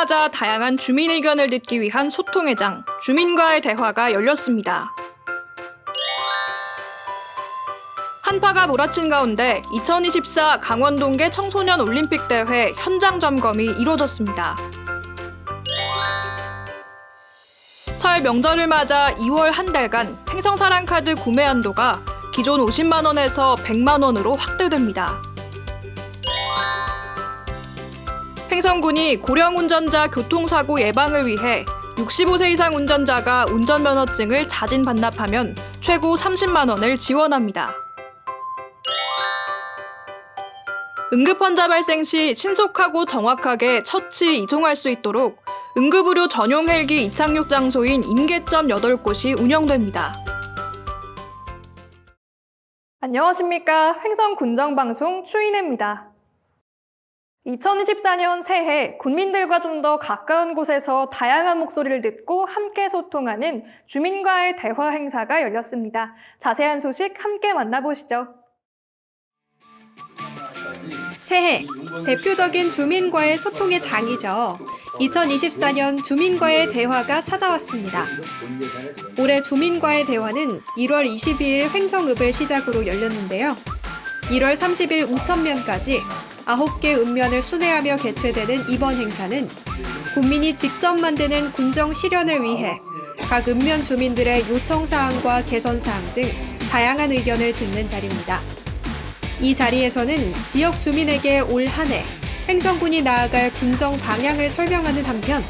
맞아 다양한 주민 의견을 듣기 위한 소통의 장, 주민과의 대화가 열렸습니다. 한파가 몰아친 가운데 2024 강원동계 청소년 올림픽 대회 현장 점검이 이루어졌습니다. 설 명절을 맞아 2월 한 달간 횡성사랑카드 구매 한도가 기존 50만 원에서 100만 원으로 확대됩니다. 횡성군이 고령 운전자 교통사고 예방을 위해 65세 이상 운전자가 운전면허증을 자진 반납하면 최고 30만 원을 지원합니다. 응급환자 발생 시 신속하고 정확하게 처치 이송할 수 있도록 응급의료 전용 헬기 이착륙 장소인 임계점 8곳이 운영됩니다. 안녕하십니까. 횡성군정방송 추인혜입니다. 2024년 새해 군민들과 좀 더 가까운 곳에서 다양한 목소리를 듣고 함께 소통하는 주민과의 대화 행사가 열렸습니다. 자세한 소식 함께 만나보시죠. 새해, 대표적인 주민과의 소통의 장이죠. 2024년 주민과의 대화가 찾아왔습니다. 올해 주민과의 대화는 1월 22일 횡성읍을 시작으로 열렸는데요. 1월 30일 우천면까지 9개 읍면을 순회하며 개최되는 이번 행사는 군민이 직접 만드는 군정 실현을 위해 각 읍면 주민들의 요청사항과 개선사항 등 다양한 의견을 듣는 자리입니다. 이 자리에서는 지역 주민에게 올 한 해 횡성군이 나아갈 군정 방향을 설명하는 한편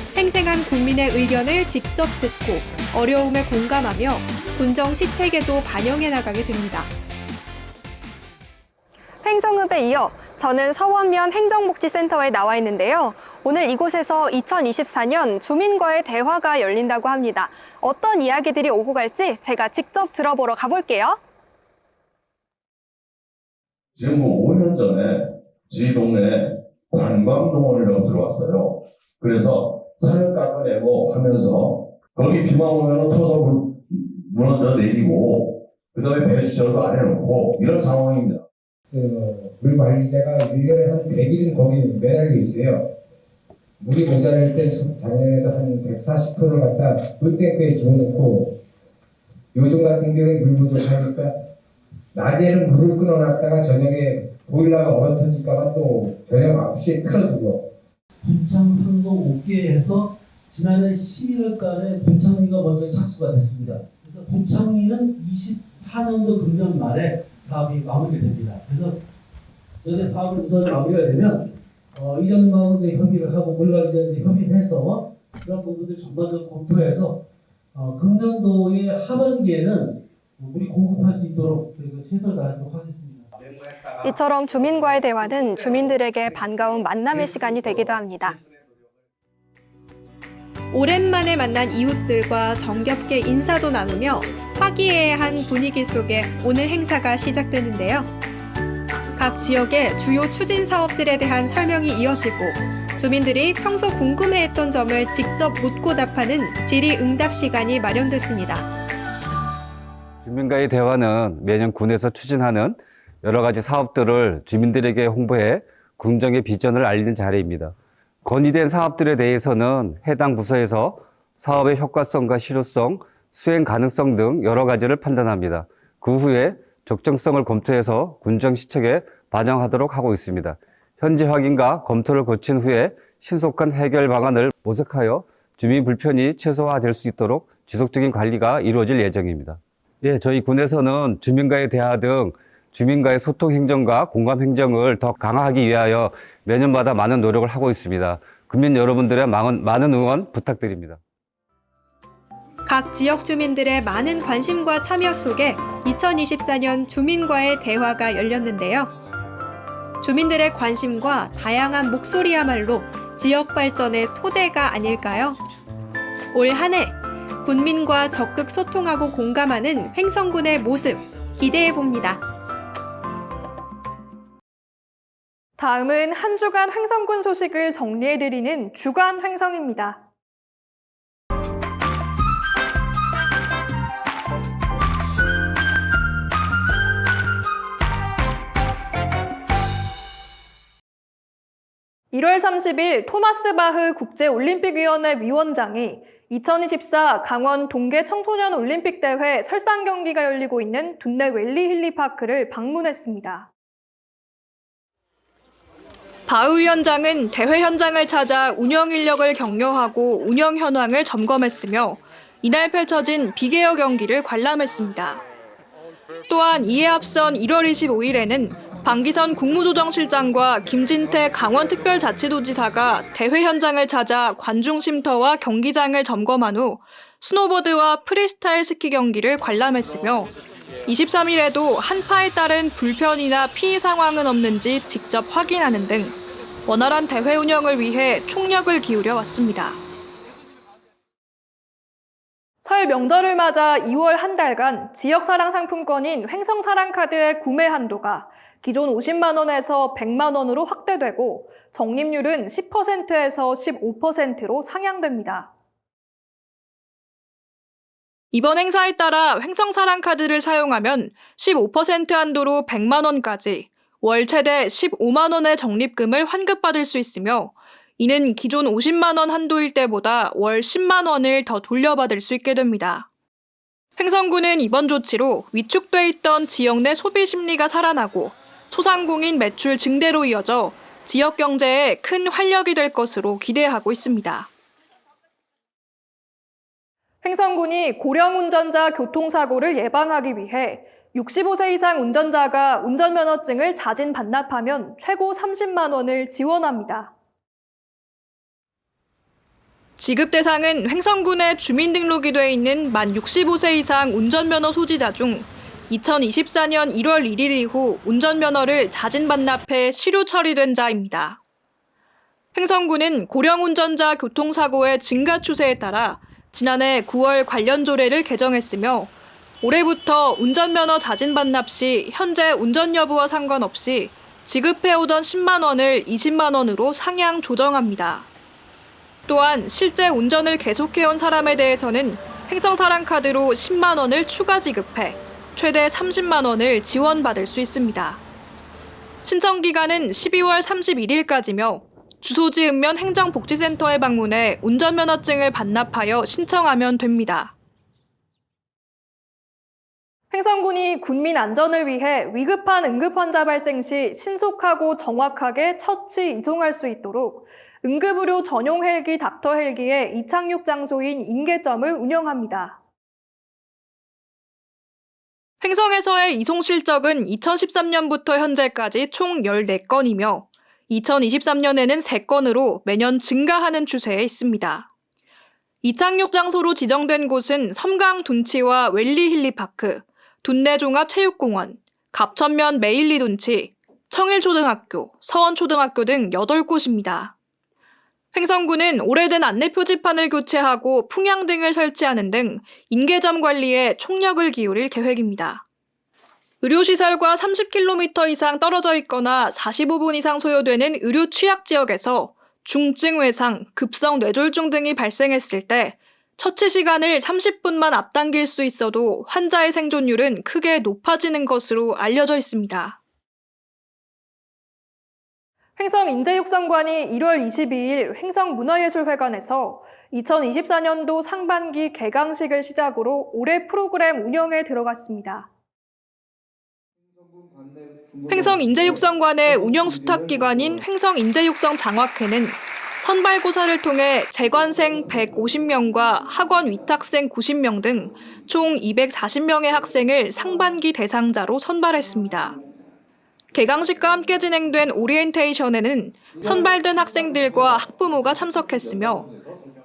생생한 국민의 의견을 직접 듣고 어려움에 공감하며 군정 시책에도 반영해 나가게 됩니다. 횡성읍에 이어 저는 서원면 행정복지센터에 나와 있는데요. 오늘 이곳에서 2024년 주민과의 대화가 열린다고 합니다. 어떤 이야기들이 오고 갈지 제가 직접 들어보러 가볼게요. 지금 5년 전에 저희 동네에 관광동원이라고 들어왔어요. 그래서 산을 깎아내고 하면서 거기 비만 오면 토사 무너져 내리고 그 다음에 배수처도 안 해놓고 이런 상황입니다. 물 관리자가 1년에 한 100일은 거기 매달려 있어요. 물이 모자랄 때 작년에도 한 140톤을 갖다 물탱크에 주워놓고 요즘 같은 경우에 물 부족하니까 낮에는 물을 끊어놨다가 저녁에 보일러가 얼어터질까봐 또 저녁 9시에 틀어주고. 분창 상동 5개에서 지난해 11월달에 분창리가 먼저 착수가 됐습니다. 그래서 분창리는 24년도 금년 말에 사업이 마무리가 됩니다. 그래서 저게 사업을 우선 마무리가 되면 이전마을도 협의를 하고 물관리자도 협의를 해서 그런 부분들 전반적으로 검토해서 금년도의 하반기에는 물이 공급할 수 있도록 저희가 최선을 다하도록 하겠습니다. 이처럼 주민과의 대화는 주민들에게 반가운 만남의 시간이 되기도 합니다. 오랜만에 만난 이웃들과 정겹게 인사도 나누며 화기애애한 분위기 속에 오늘 행사가 시작되는데요. 각 지역의 주요 추진 사업들에 대한 설명이 이어지고 주민들이 평소 궁금해했던 점을 직접 묻고 답하는 질의응답 시간이 마련됐습니다. 주민과의 대화는 매년 군에서 추진하는 여러 가지 사업들을 주민들에게 홍보해 군정의 비전을 알리는 자리입니다. 건의된 사업들에 대해서는 해당 부서에서 사업의 효과성과 실효성, 수행 가능성 등 여러 가지를 판단합니다. 그 후에 적정성을 검토해서 군정 시책에 반영하도록 하고 있습니다. 현지 확인과 검토를 거친 후에 신속한 해결 방안을 모색하여 주민 불편이 최소화될 수 있도록 지속적인 관리가 이루어질 예정입니다. 저희 군에서는 주민과의 대화 등 주민과의 소통 행정과 공감 행정을 더 강화하기 위하여 매년마다 많은 노력을 하고 있습니다. 국민 여러분들의 많은 응원 부탁드립니다. 각 지역 주민들의 많은 관심과 참여 속에 2024년 주민과의 대화가 열렸는데요. 주민들의 관심과 다양한 목소리야말로 지역 발전의 토대가 아닐까요? 올 한 해 군민과 적극 소통하고 공감하는 횡성군의 모습 기대해 봅니다. 다음은 한 주간 횡성군 소식을 정리해드리는 주간 횡성입니다. 1월 30일 토마스 바흐 국제올림픽위원회 위원장이 2024 강원 동계 청소년 올림픽대회 설상 경기가 열리고 있는 둔내 웰리 힐리파크를 방문했습니다. 바흐 위원장은 대회 현장을 찾아 운영 인력을 격려하고 운영 현황을 점검했으며 이날 펼쳐진 비계어 경기를 관람했습니다. 또한 이에 앞선 1월 25일에는 방기선 국무조정실장과 김진태 강원특별자치도지사가 대회 현장을 찾아 관중 쉼터와 경기장을 점검한 후 스노보드와 프리스타일 스키 경기를 관람했으며 23일에도 한파에 따른 불편이나 피해 상황은 없는지 직접 확인하는 등 원활한 대회 운영을 위해 총력을 기울여 왔습니다. 설 명절을 맞아 2월 한 달간 지역사랑 상품권인 횡성사랑카드의 구매 한도가 기존 50만 원에서 100만 원으로 확대되고 적립률은 10%에서 15%로 상향됩니다. 이번 행사에 따라 횡성사랑카드를 사용하면 15% 한도로 100만 원까지 월 최대 15만 원의 적립금을 환급받을 수 있으며 이는 기존 50만 원 한도일 때보다 월 10만 원을 더 돌려받을 수 있게 됩니다. 횡성군은 이번 조치로 위축돼 있던 지역 내 소비 심리가 살아나고 소상공인 매출 증대로 이어져 지역 경제에 큰 활력이 될 것으로 기대하고 있습니다. 횡성군이 고령 운전자 교통사고를 예방하기 위해 65세 이상 운전자가 운전면허증을 자진 반납하면 최고 30만 원을 지원합니다. 지급 대상은 횡성군에 주민등록이 돼 있는 만 65세 이상 운전면허 소지자 중 2024년 1월 1일 이후 운전면허를 자진 반납해 실효 처리된 자입니다. 횡성군은 고령 운전자 교통사고의 증가 추세에 따라 지난해 9월 관련 조례를 개정했으며 올해부터 운전면허 자진 반납 시 현재 운전 여부와 상관없이 지급해오던 10만 원을 20만 원으로 상향 조정합니다. 또한 실제 운전을 계속해온 사람에 대해서는 횡성사랑카드로 10만 원을 추가 지급해 최대 30만 원을 지원받을 수 있습니다. 신청 기간은 12월 31일까지며 주소지 읍면 행정복지센터에 방문해 운전면허증을 반납하여 신청하면 됩니다. 횡성군이 군민 안전을 위해 위급한 응급환자 발생 시 신속하고 정확하게 처치 이송할 수 있도록 응급의료 전용 헬기 닥터 헬기의 이착륙 장소인 인계점을 운영합니다. 횡성에서의 이송 실적은 2013년부터 현재까지 총 14건이며 2023년에는 3건으로 매년 증가하는 추세에 있습니다. 이착륙 장소로 지정된 곳은 섬강 둔치와 웰리 힐리파크, 둔내 종합체육공원, 갑천면 메일리 둔치, 청일초등학교, 서원초등학교 등 8곳입니다. 횡성군은 오래된 안내 표지판을 교체하고 풍향 등을 설치하는 등 인계점 관리에 총력을 기울일 계획입니다. 의료시설과 30km 이상 떨어져 있거나 45분 이상 소요되는 의료 취약 지역에서 중증 외상, 급성 뇌졸중 등이 발생했을 때 처치 시간을 30분만 앞당길 수 있어도 환자의 생존율은 크게 높아지는 것으로 알려져 있습니다. 횡성인재육성관이 1월 22일 횡성문화예술회관에서 2024년도 상반기 개강식을 시작으로 올해 프로그램 운영에 들어갔습니다. 횡성인재육성관의 운영 수탁기관인 횡성인재육성장학회는 선발고사를 통해 재관생 150명과 학원 위탁생 90명 등 총 240명의 학생을 상반기 대상자로 선발했습니다. 개강식과 함께 진행된 오리엔테이션에는 선발된 학생들과 학부모가 참석했으며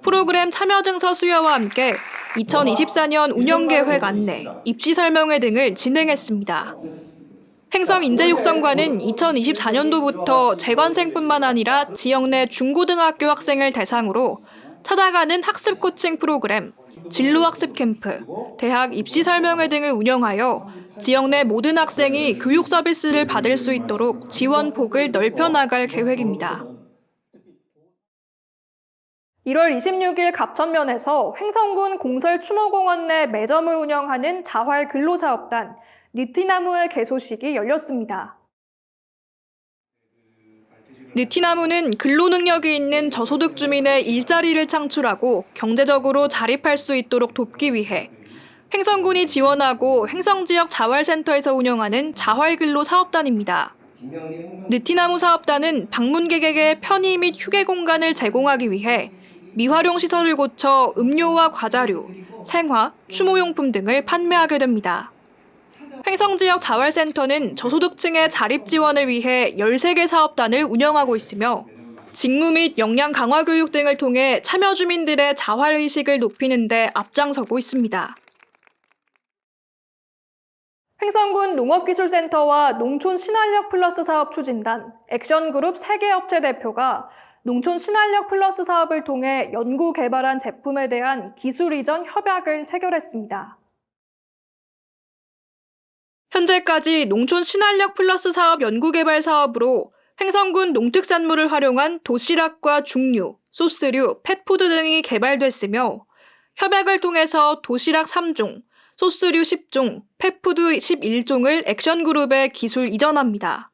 프로그램 참여 증서 수여와 함께 2024년 운영계획 안내, 입시 설명회 등을 진행했습니다. 횡성인재육성관은 2024년도부터 재관생뿐만 아니라 지역 내 중고등학교 학생을 대상으로 찾아가는 학습 코칭 프로그램, 진로학습 캠프, 대학 입시 설명회 등을 운영하여 지역 내 모든 학생이 교육 서비스를 받을 수 있도록 지원 폭을 넓혀 나갈 계획입니다. 1월 26일 갑천면에서 횡성군 공설 추모공원 내 매점을 운영하는 자활 근로사업단 니티나무의 개소식이 열렸습니다. 느티나무는 근로능력이 있는 저소득 주민의 일자리를 창출하고 경제적으로 자립할 수 있도록 돕기 위해 횡성군이 지원하고 횡성지역 자활센터에서 운영하는 자활근로사업단입니다. 느티나무 사업단은 방문객에게 편의 및 휴게 공간을 제공하기 위해 미활용 시설을 고쳐 음료와 과자류, 생화, 추모용품 등을 판매하게 됩니다. 횡성지역 자활센터는 저소득층의 자립 지원을 위해 13개 사업단을 운영하고 있으며 직무 및 역량 강화 교육 등을 통해 참여 주민들의 자활의식을 높이는 데 앞장서고 있습니다. 횡성군 농업기술센터와 농촌신활력 플러스 사업 추진단, 액션그룹 3개 업체 대표가 농촌신활력 플러스 사업을 통해 연구 개발한 제품에 대한 기술 이전 협약을 체결했습니다. 현재까지 농촌신활력 플러스 사업 연구개발 사업으로 횡성군 농특산물을 활용한 도시락과 중류, 소스류, 펫푸드 등이 개발됐으며 협약을 통해서 도시락 3종, 소스류 10종, 펫푸드 11종을 액션그룹에 기술 이전합니다.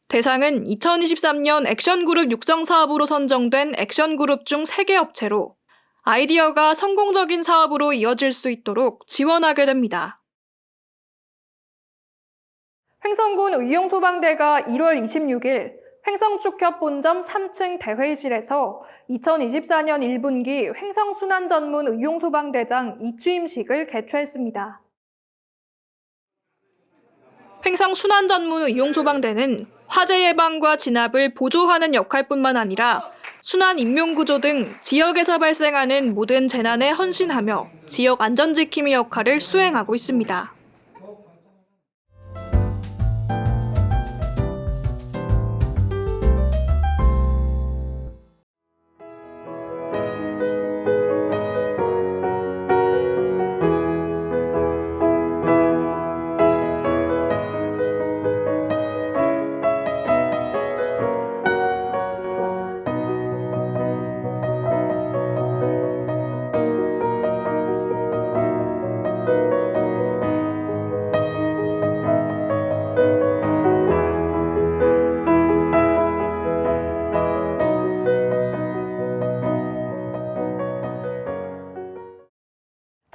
대상은 2023년 액션그룹 육성 사업으로 선정된 액션그룹 중 3개 업체로 아이디어가 성공적인 사업으로 이어질 수 있도록 지원하게 됩니다. 횡성군 의용소방대가 1월 26일 횡성축협 본점 3층 대회의실에서 2024년 1분기 횡성순환전문 의용소방대장 이취임식을 개최했습니다. 횡성순환전문 의용소방대는 화재 예방과 진압을 보조하는 역할뿐만 아니라 순환 인명구조 등 지역에서 발생하는 모든 재난에 헌신하며 지역 안전지킴이 역할을 수행하고 있습니다.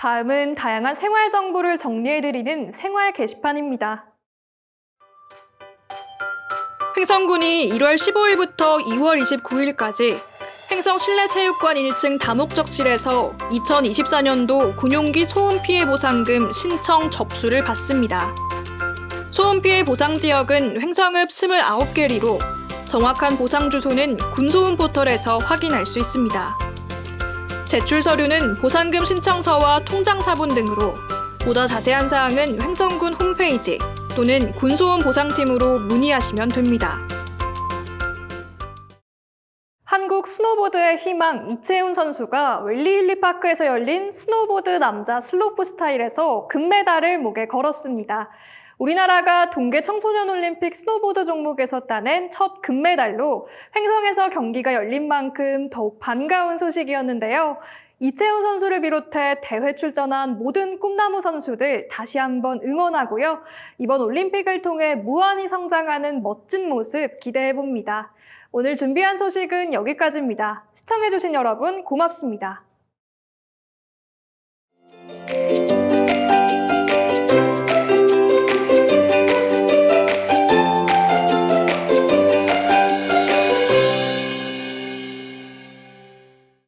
다음은 다양한 생활 정보를 정리해드리는 생활 게시판입니다. 횡성군이 1월 15일부터 2월 29일까지 횡성 실내체육관 1층 다목적실에서 2024년도 군용기 소음피해 보상금 신청 접수를 받습니다. 소음피해 보상 지역은 횡성읍 29개리로 정확한 보상 주소는 군소음 포털에서 확인할 수 있습니다. 제출 서류는 보상금 신청서와 통장 사본 등으로 보다 자세한 사항은 횡성군 홈페이지 또는 군소음 보상팀으로 문의하시면 됩니다. 한국 스노보드의 희망 이채훈 선수가 웰리힐리파크에서 열린 스노보드 남자 슬로프 스타일에서 금메달을 목에 걸었습니다. 우리나라가 동계 청소년 올림픽 스노보드 종목에서 따낸 첫 금메달로 횡성에서 경기가 열린 만큼 더욱 반가운 소식이었는데요. 이채훈 선수를 비롯해 대회 출전한 모든 꿈나무 선수들 다시 한번 응원하고요. 이번 올림픽을 통해 무한히 성장하는 멋진 모습 기대해봅니다. 오늘 준비한 소식은 여기까지입니다. 시청해주신 여러분 고맙습니다.